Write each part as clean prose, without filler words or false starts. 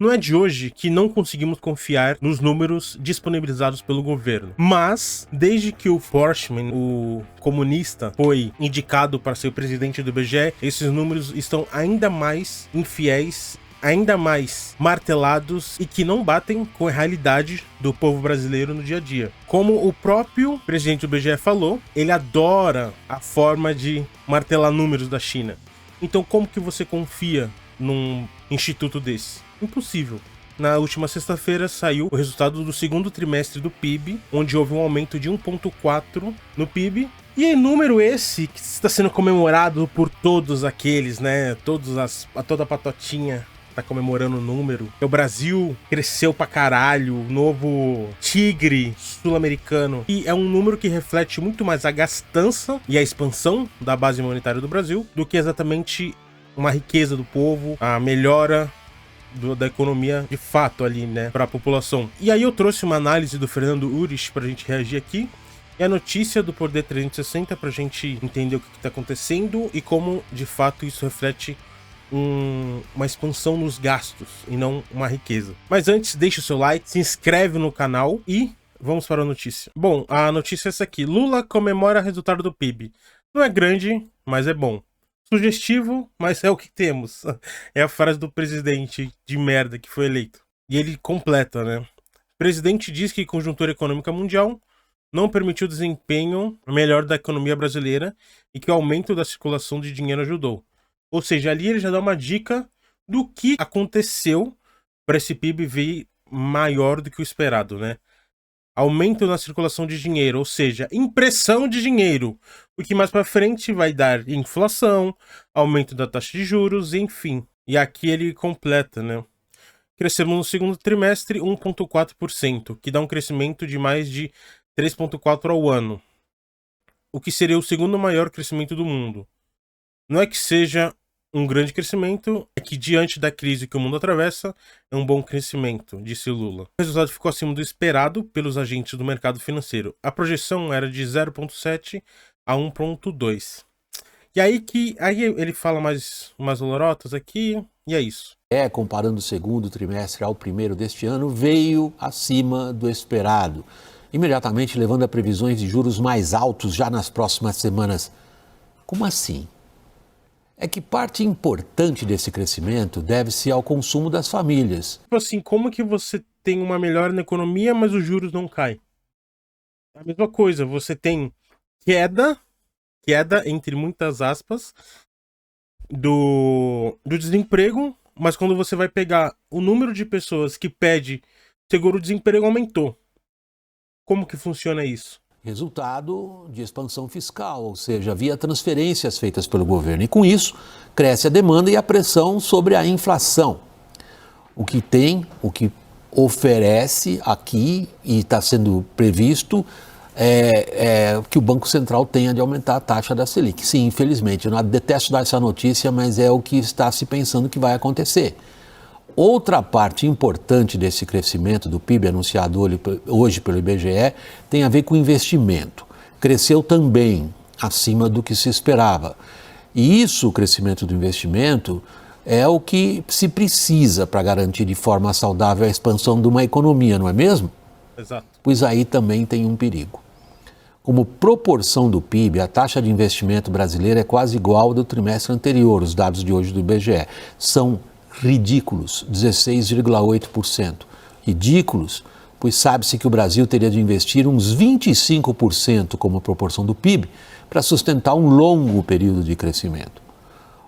Não é de hoje que não conseguimos confiar nos números disponibilizados pelo governo. Mas, desde que o Forstmann, o comunista, foi indicado para ser o presidente do IBGE, esses números estão ainda mais infiéis, ainda mais martelados e que não batem com a realidade do povo brasileiro no dia a dia. Como o próprio presidente do IBGE falou, ele adora a forma de martelar números da China. Então, como que você confia num instituto desse? Impossível. Na última sexta-feira saiu o resultado do segundo trimestre do PIB, onde houve um aumento de 1,4 no PIB. E é número esse que está sendo comemorado por todos aqueles, né? Toda a patotinha tá comemorando o número. O Brasil cresceu pra caralho, o novo tigre sul-americano. E é um número que reflete muito mais a gastança e a expansão da base monetária do Brasil do que exatamente uma riqueza do povo, a melhora da economia de fato ali, né, para a população. E aí eu trouxe uma análise do Fernando Urich pra gente reagir aqui. E a notícia do Poder 360 pra gente entender o que tá acontecendo e como de fato isso reflete uma expansão nos gastos e não uma riqueza. Mas antes, deixa o seu like, se inscreve no canal e vamos para a notícia. Bom, a notícia é essa aqui. Lula comemora resultado do PIB. Não é grande, mas é bom. Sugestivo, mas é o que temos. É a frase do presidente de merda que foi eleito. E ele completa, né? O presidente diz que conjuntura econômica mundial não permitiu o desempenho melhor da economia brasileira e que o aumento da circulação de dinheiro ajudou. Ou seja, ali ele já dá uma dica do que aconteceu para esse PIB vir maior do que o esperado, né? Aumento na circulação de dinheiro, ou seja, impressão de dinheiro, o que mais para frente vai dar inflação, aumento da taxa de juros, enfim. E aqui ele completa, né? Crescemos no segundo trimestre 1,4%, que dá um crescimento de mais de 3,4% ao ano, o que seria o segundo maior crescimento do mundo. Não é que seja um grande crescimento, é que diante da crise que o mundo atravessa, é um bom crescimento, disse Lula. O resultado ficou acima do esperado pelos agentes do mercado financeiro. A projeção era de 0,7 a 1,2. E aí ele fala mais umas lorotas aqui, e é isso. Comparando o segundo trimestre ao primeiro deste ano, veio acima do esperado, imediatamente levando a previsões de juros mais altos já nas próximas semanas. Como assim? É que parte importante desse crescimento deve-se ao consumo das famílias. Tipo assim, como que você tem uma melhora na economia, mas os juros não caem? A mesma coisa, você tem queda entre muitas aspas, do desemprego, mas quando você vai pegar o número de pessoas que pede seguro-desemprego aumentou. Como que funciona isso? Resultado de expansão fiscal, ou seja, via transferências feitas pelo governo. E com isso, cresce a demanda e a pressão sobre a inflação. O que oferece aqui e está sendo previsto é que o Banco Central tenha de aumentar a taxa da Selic. Sim, infelizmente, eu detesto dar essa notícia, mas é o que está se pensando que vai acontecer. Outra parte importante desse crescimento do PIB anunciado hoje pelo IBGE tem a ver com investimento. Cresceu também acima do que se esperava. E isso, o crescimento do investimento, é o que se precisa para garantir de forma saudável a expansão de uma economia, não é mesmo? Exato. Pois aí também tem um perigo. Como proporção do PIB, a taxa de investimento brasileira é quase igual ao do trimestre anterior, os dados de hoje do IBGE. São ridículos, 16,8%. Ridículos, pois sabe-se que o Brasil teria de investir uns 25% como proporção do PIB para sustentar um longo período de crescimento.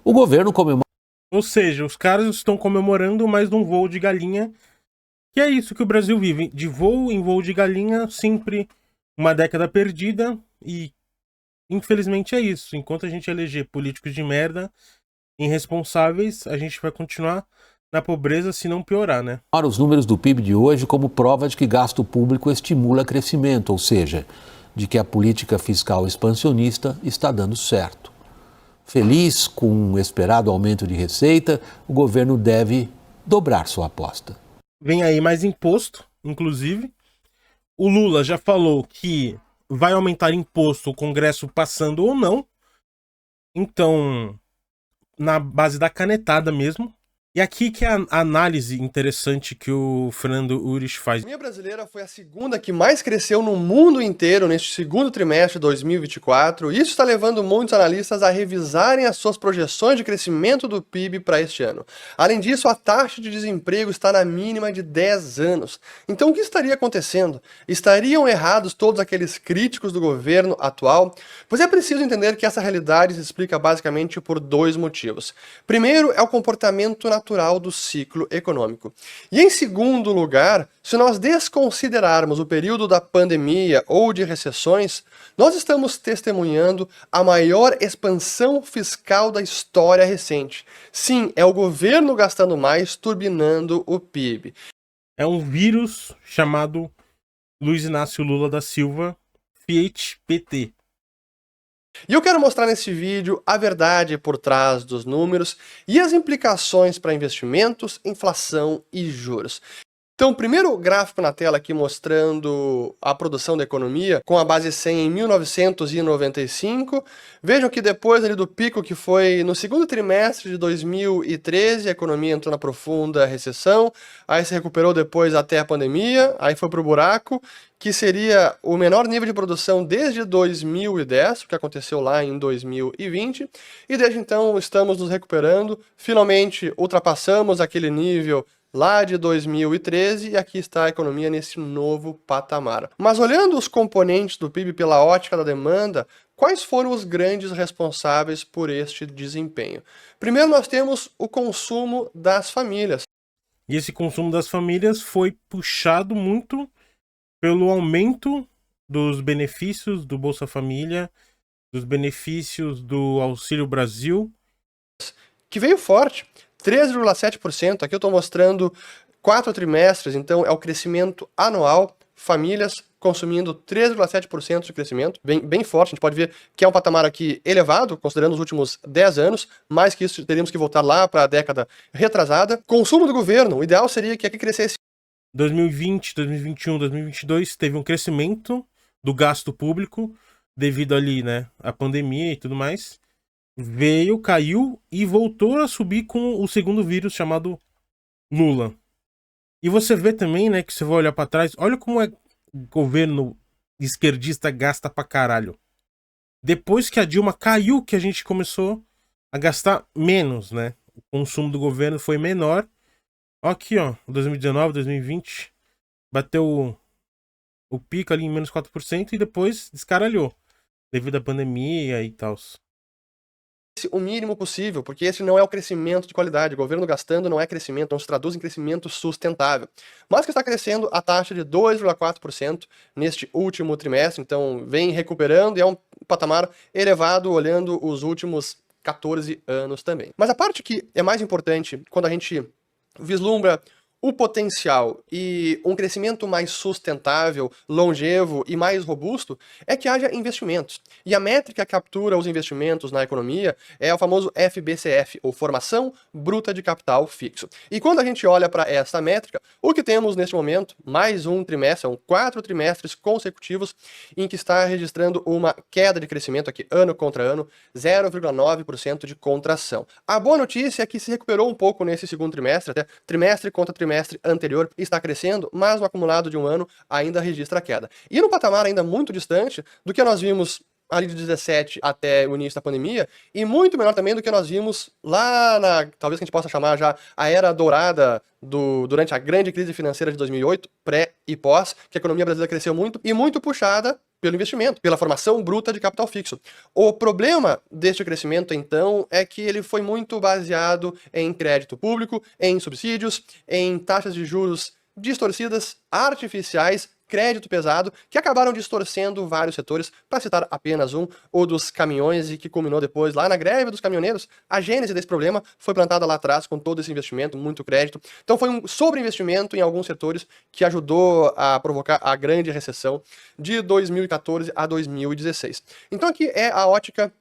O governo comemora... Ou seja, os caras estão comemorando mais um voo de galinha, que é isso que o Brasil vive, de voo em voo de galinha, sempre uma década perdida, e infelizmente é isso. Enquanto a gente eleger políticos de merda, irresponsáveis, a gente vai continuar na pobreza, se não piorar, né? Os números do PIB de hoje como prova de que gasto público estimula crescimento, ou seja, de que a política fiscal expansionista está dando certo. Feliz com o esperado aumento de receita, o governo deve dobrar sua aposta. Vem aí mais imposto, inclusive. O Lula já falou que vai aumentar imposto, o Congresso passando ou não. Então, na base da canetada mesmo. E aqui que é a análise interessante que o Fernando Urich faz. A economia brasileira foi a segunda que mais cresceu no mundo inteiro neste segundo trimestre de 2024. Isso está levando muitos analistas a revisarem as suas projeções de crescimento do PIB para este ano. Além disso, a taxa de desemprego está na mínima de 10 anos. Então, o que estaria acontecendo? Estariam errados todos aqueles críticos do governo atual? Pois é preciso entender que essa realidade se explica basicamente por dois motivos. Primeiro, é o comportamento natural do ciclo econômico. E em segundo lugar, se nós desconsiderarmos o período da pandemia ou de recessões, nós estamos testemunhando a maior expansão fiscal da história recente. Sim, é o governo gastando mais, turbinando o PIB. É um vírus chamado Luiz Inácio Lula da Silva, Fiat PT. E eu quero mostrar nesse vídeo a verdade por trás dos números e as implicações para investimentos, inflação e juros. Então, primeiro gráfico na tela aqui mostrando a produção da economia com a base 100 em 1995. Vejam que depois ali do pico que foi no segundo trimestre de 2013, a economia entrou na profunda recessão, aí se recuperou depois até a pandemia, aí foi para o buraco, que seria o menor nível de produção desde 2010, o que aconteceu lá em 2020, e desde então estamos nos recuperando, finalmente ultrapassamos aquele nível lá de 2013, e aqui está a economia nesse novo patamar. Mas olhando os componentes do PIB pela ótica da demanda, quais foram os grandes responsáveis por este desempenho? Primeiro nós temos o consumo das famílias. E esse consumo das famílias foi puxado muito pelo aumento dos benefícios do Bolsa Família, dos benefícios do Auxílio Brasil, que veio forte. 13,7%, aqui eu estou mostrando 4 trimestres, então é o crescimento anual, famílias consumindo 13,7% de crescimento, bem forte, a gente pode ver que é um patamar aqui elevado, considerando os últimos 10 anos, mais que isso teríamos que voltar lá para a década retrasada. Consumo do governo, o ideal seria que aqui crescesse. 2020, 2021, 2022 teve um crescimento do gasto público devido ali, né, à pandemia e tudo mais. Veio, caiu e voltou a subir com o segundo vírus chamado Lula. E você vê também, né, que você vai olhar pra trás, olha como o governo esquerdista gasta pra caralho. Depois que a Dilma caiu, que a gente começou a gastar menos, né? O consumo do governo foi menor. Aqui, ó, 2019, 2020, bateu o pico ali em menos 4% e depois descaralhou, devido à pandemia e tal. O mínimo possível, porque esse não é o crescimento de qualidade. O governo gastando não é crescimento, não se traduz em crescimento sustentável. Mas que está crescendo a taxa de 2,4% neste último trimestre, então vem recuperando e é um patamar elevado olhando os últimos 14 anos também. Mas a parte que é mais importante quando a gente vislumbra o potencial e um crescimento mais sustentável, longevo e mais robusto é que haja investimentos. E a métrica que captura os investimentos na economia é o famoso FBCF, ou Formação Bruta de Capital Fixo. E quando a gente olha para essa métrica, o que temos neste momento, mais um trimestre, são 4 trimestres consecutivos em que está registrando uma queda de crescimento aqui, ano contra ano, 0,9% de contração. A boa notícia é que se recuperou um pouco nesse segundo trimestre, até trimestre contra trimestre anterior está crescendo, mas o acumulado de um ano ainda registra queda. E no patamar ainda muito distante do que nós vimos ali de 17 até o início da pandemia, e muito menor também do que nós vimos lá na, talvez que a gente possa chamar já a era dourada durante a grande crise financeira de 2008, pré e pós, que a economia brasileira cresceu muito, e muito puxada pelo investimento, pela formação bruta de capital fixo. O problema deste crescimento, então, é que ele foi muito baseado em crédito público, em subsídios, em taxas de juros distorcidas, artificiais, crédito pesado, que acabaram distorcendo vários setores, para citar apenas um, o dos caminhões, e que culminou depois lá na greve dos caminhoneiros. A gênese desse problema foi plantada lá atrás com todo esse investimento, muito crédito. Então foi um sobreinvestimento em alguns setores que ajudou a provocar a grande recessão de 2014 a 2016. Então aqui é a ótica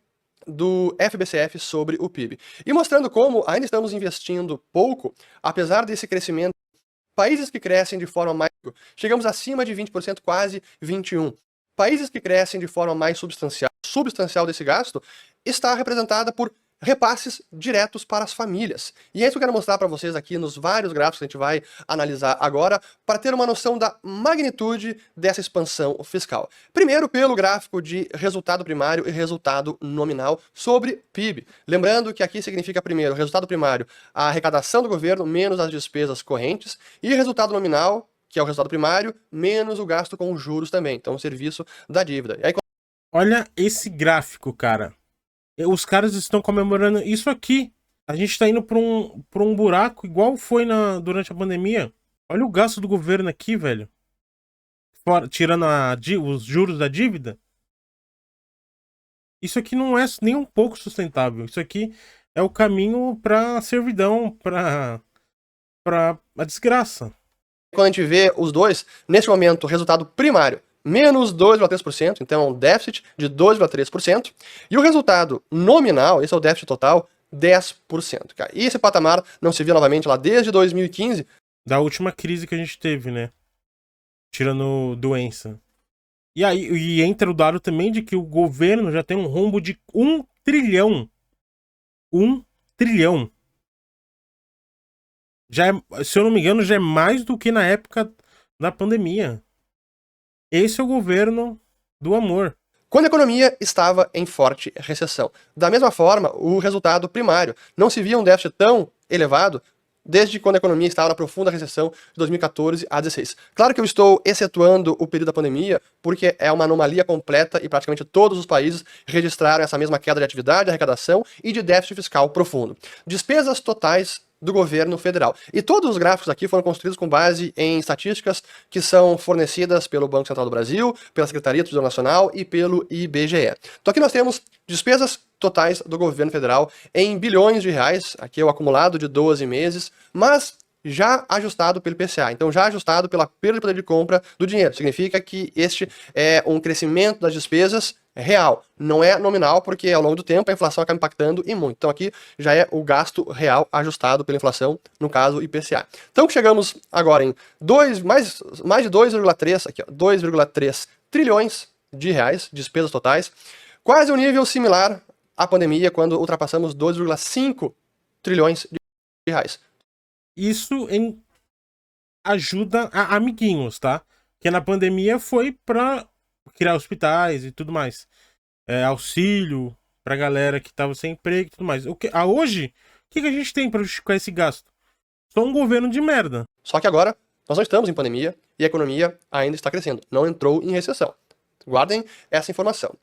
do FBCF sobre o PIB. E mostrando como ainda estamos investindo pouco, apesar desse crescimento. Países que crescem de forma mais... Chegamos acima de 20%, quase 21%. Países que crescem de forma mais substancial desse gasto está representada por repasses diretos para as famílias. E é isso que eu quero mostrar para vocês aqui nos vários gráficos que a gente vai analisar agora, para ter uma noção da magnitude dessa expansão fiscal. Primeiro, pelo gráfico de resultado primário e resultado nominal sobre PIB. Lembrando que aqui significa primeiro, resultado primário, a arrecadação do governo menos as despesas correntes, e resultado nominal, que é o resultado primário, menos o gasto com juros também, então o serviço da dívida. E aí, Olha esse gráfico, cara. Os caras estão comemorando isso aqui. A gente tá indo pra um buraco igual foi durante a pandemia. Olha o gasto do governo aqui, velho. Tirando os juros da dívida. Isso aqui não é nem um pouco sustentável. Isso aqui é o caminho pra servidão, pra a desgraça. quando a gente vê os dois, nesse momento, o resultado primário, menos 2,3%, então é um déficit de 2,3%, e o resultado nominal, esse é o déficit total, 10%. Cara. E esse patamar não se via novamente lá desde 2015. Da última crise que a gente teve, né? Tirando doença. E aí e entra o dado também de que o governo já tem um rombo de 1 trilhão. 1 trilhão. Já é, se eu não me engano, já é mais do que na época da pandemia. Esse é o governo do amor. Quando a economia estava em forte recessão. Da mesma forma, o resultado primário. Não se via um déficit tão elevado desde quando a economia estava na profunda recessão de 2014 a 2016. Claro que eu estou excetuando o período da pandemia, porque é uma anomalia completa e praticamente todos os países registraram essa mesma queda de atividade, de arrecadação e de déficit fiscal profundo. Despesas totais do governo federal. E todos os gráficos aqui foram construídos com base em estatísticas que são fornecidas pelo Banco Central do Brasil, pela Secretaria do Tesouro Nacional e pelo IBGE. Então aqui nós temos despesas totais do governo federal em bilhões de reais, aqui é o acumulado de 12 meses, mas já ajustado pelo IPCA, então já ajustado pela perda de poder de compra do dinheiro. Significa que este é um crescimento das despesas real, não é nominal, porque ao longo do tempo a inflação acaba impactando e muito. Então aqui já é o gasto real ajustado pela inflação, no caso IPCA. Então chegamos agora em mais de 2,3, aqui, 2,3 trilhões de reais, despesas totais, quase um nível similar à pandemia, quando ultrapassamos 2,5 trilhões de reais. Isso ajuda a amiguinhos, tá? Que na pandemia foi pra criar hospitais e tudo mais. Auxílio pra galera que tava sem emprego e tudo mais. Hoje, o que a gente tem pra justificar esse gasto? Só um governo de merda. Só que agora, nós não estamos em pandemia e a economia ainda está crescendo. Não entrou em recessão. Guardem essa informação.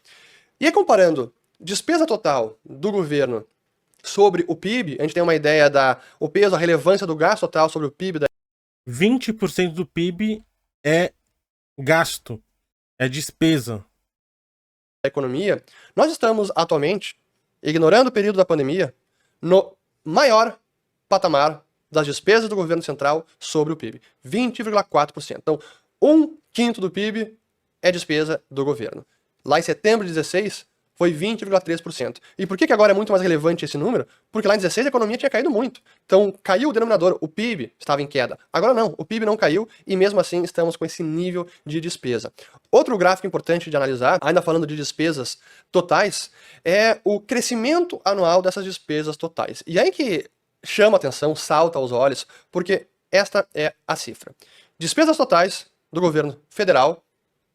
E aí, comparando despesa total do governo sobre o PIB, a gente tem uma ideia o peso, a relevância do gasto total sobre o PIB. 20% do PIB é gasto, é despesa Da economia. Nós estamos atualmente, ignorando o período da pandemia, no maior patamar das despesas do governo central sobre o PIB. 20,4%. Então, 1/5 do PIB é despesa do governo. Lá em setembro de 2016, foi 20,3%. E por que agora é muito mais relevante esse número? Porque lá em 2016 a economia tinha caído muito. Então caiu o denominador, o PIB estava em queda. Agora não, o PIB não caiu e mesmo assim estamos com esse nível de despesa. Outro gráfico importante de analisar, ainda falando de despesas totais, é o crescimento anual dessas despesas totais. E aí que chama a atenção, salta aos olhos, porque esta é a cifra. Despesas totais do governo federal,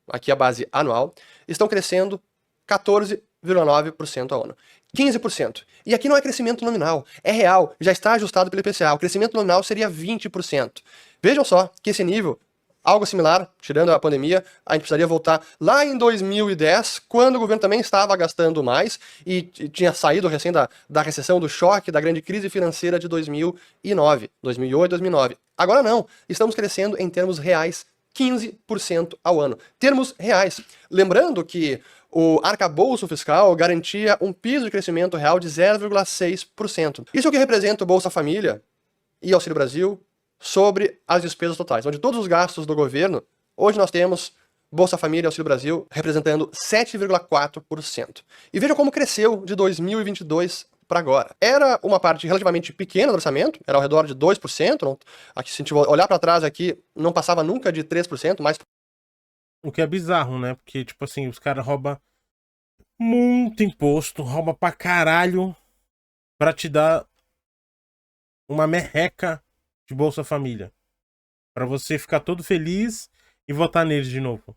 aqui a base anual, estão crescendo 14,9% ao ano. 15%. E aqui não é crescimento nominal, é real, já está ajustado pelo IPCA. O crescimento nominal seria 20%. Vejam só que esse nível, algo similar, tirando a pandemia, a gente precisaria voltar lá em 2010, quando o governo também estava gastando mais e tinha saído recém da recessão, do choque, da grande crise financeira de 2009, 2008, 2009. Agora não, estamos crescendo em termos reais 15% ao ano. Termos reais. Lembrando que o arcabouço fiscal garantia um piso de crescimento real de 0,6%. Isso é o que representa o Bolsa Família e Auxílio Brasil sobre as despesas totais, onde todos os gastos do governo, hoje nós temos Bolsa Família e Auxílio Brasil representando 7,4%. E veja como cresceu de 2022 para agora. Era uma parte relativamente pequena do orçamento, era ao redor de 2%, não, aqui, se a gente olhar para trás aqui, não passava nunca de 3%, mas... O que é bizarro, né? Porque, tipo assim, os caras roubam muito imposto, roubam pra caralho. para te dar uma merreca de Bolsa Família. Para você ficar todo feliz e votar neles de novo.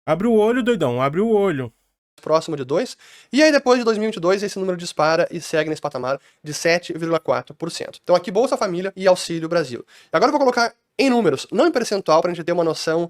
Abre o olho, doidão, abre o olho. Próximo de 2, e aí depois de 2022 esse número dispara e segue nesse patamar de 7,4%. Então aqui Bolsa Família e Auxílio Brasil. Agora eu vou colocar em números, não em percentual, para a gente ter uma noção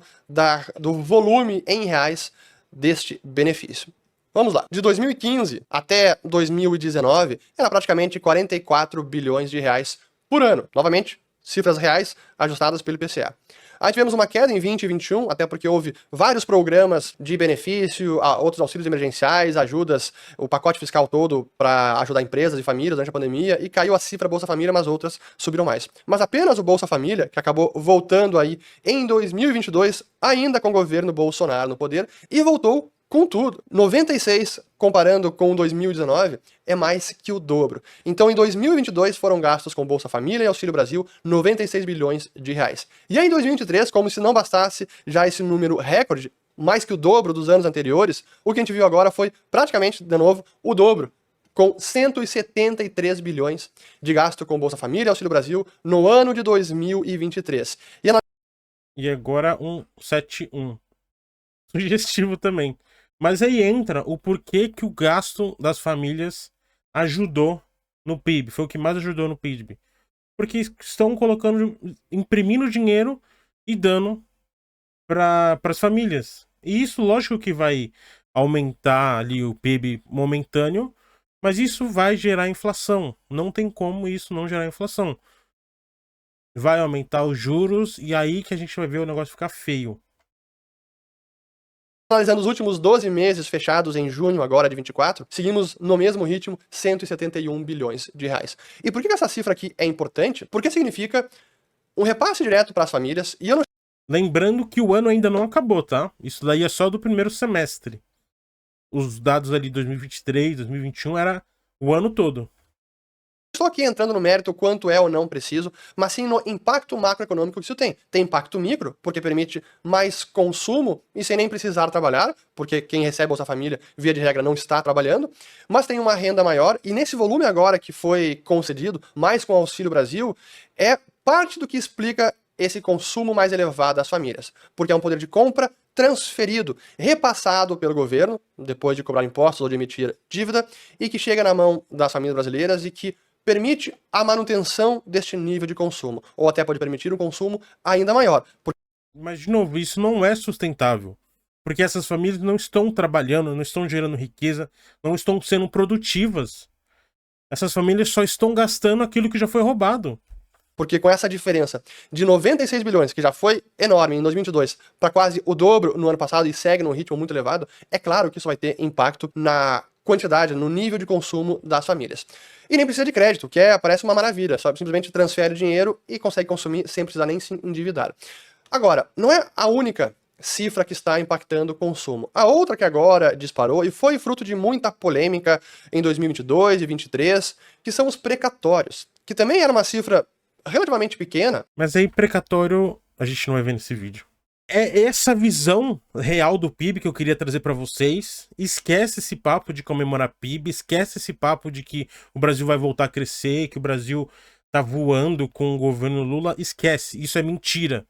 do volume em reais deste benefício. Vamos lá. De 2015 até 2019, era praticamente 44 bilhões de reais por ano. Novamente, cifras reais ajustadas pelo IPCA. Aí tivemos uma queda em 20 e 21, até porque houve vários programas de benefício, outros auxílios emergenciais, ajudas, o pacote fiscal todo para ajudar empresas e famílias durante a pandemia, e caiu a cifra Bolsa Família, mas outras subiram mais. Mas apenas o Bolsa Família, que acabou voltando aí em 2022, ainda com o governo Bolsonaro no poder, e voltou com tudo. 96, comparando com 2019, é mais que o dobro. Então, em 2022, foram gastos com Bolsa Família e Auxílio Brasil 96 bilhões de reais. E aí, em 2023, como se não bastasse já esse número recorde, mais que o dobro dos anos anteriores, o que a gente viu agora foi praticamente, de novo, o dobro, com 173 bilhões de gasto com Bolsa Família e Auxílio Brasil no ano de 2023. E agora 171. Sugestivo também. Mas aí entra o porquê que o gasto das famílias ajudou no PIB. Foi o que mais ajudou no PIB. Porque estão colocando, imprimindo dinheiro e dando para as famílias. E isso, lógico que vai aumentar ali o PIB momentâneo, mas isso vai gerar inflação. Não tem como isso não gerar inflação. Vai aumentar os juros e aí que a gente vai ver o negócio ficar feio. Analisando os últimos 12 meses fechados em junho agora de 24, seguimos no mesmo ritmo, 171 bilhões de reais. E por que essa cifra aqui é importante? Porque significa um repasse direto para as famílias, e eu não... Lembrando que o ano ainda não acabou, tá? Isso daí é só do primeiro semestre. Os dados ali de 2023, 2021 era o ano todo. Estou aqui entrando no mérito quanto é ou não preciso, mas sim no impacto macroeconômico que isso tem. Tem impacto micro, porque permite mais consumo e sem nem precisar trabalhar, porque quem recebe Bolsa Família, via de regra, não está trabalhando, mas tem uma renda maior, e nesse volume agora que foi concedido, mais com o Auxílio Brasil, é parte do que explica esse consumo mais elevado das famílias, porque é um poder de compra transferido, repassado pelo governo, depois de cobrar impostos ou de emitir dívida, e que chega na mão das famílias brasileiras e que permite a manutenção deste nível de consumo, ou até pode permitir um consumo ainda maior. Mas, de novo, isso não é sustentável, porque essas famílias não estão trabalhando, não estão gerando riqueza, não estão sendo produtivas. Essas famílias só estão gastando aquilo que já foi roubado. Porque com essa diferença de 96 bilhões, que já foi enorme em 2022, para quase o dobro no ano passado e segue num ritmo muito elevado, é claro que isso vai ter impacto na quantidade, no nível de consumo das famílias. E nem precisa de crédito, que parece uma maravilha, só simplesmente transfere dinheiro e consegue consumir sem precisar nem se endividar. Agora, não é a única cifra que está impactando o consumo. A outra que agora disparou e foi fruto de muita polêmica em 2022 e 2023, que são os precatórios, que também era uma cifra relativamente pequena. Mas aí, precatório, a gente não vai ver nesse vídeo. É essa visão real do PIB que eu queria trazer para vocês. Esquece esse papo de comemorar PIB, esquece esse papo de que o Brasil vai voltar a crescer, que o Brasil tá voando com o governo Lula. Esquece, isso é mentira.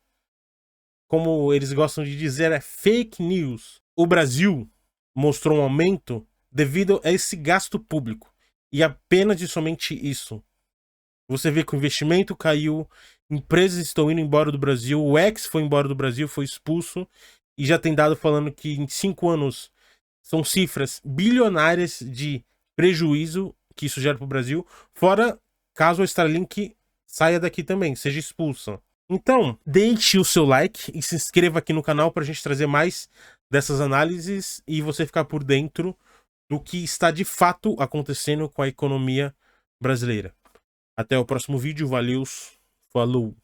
Como eles gostam de dizer, é fake news. O Brasil mostrou um aumento devido a esse gasto público. E apenas e somente isso. Você vê que o investimento caiu, empresas estão indo embora do Brasil, o ex foi embora do Brasil, foi expulso, e já tem dado falando que em 5 anos são cifras bilionárias de prejuízo que isso gera para o Brasil, fora caso a Starlink saia daqui também, seja expulsa. Então, deixe o seu like e se inscreva aqui no canal para a gente trazer mais dessas análises e você ficar por dentro do que está de fato acontecendo com a economia brasileira. Até o próximo vídeo, valeu, falou!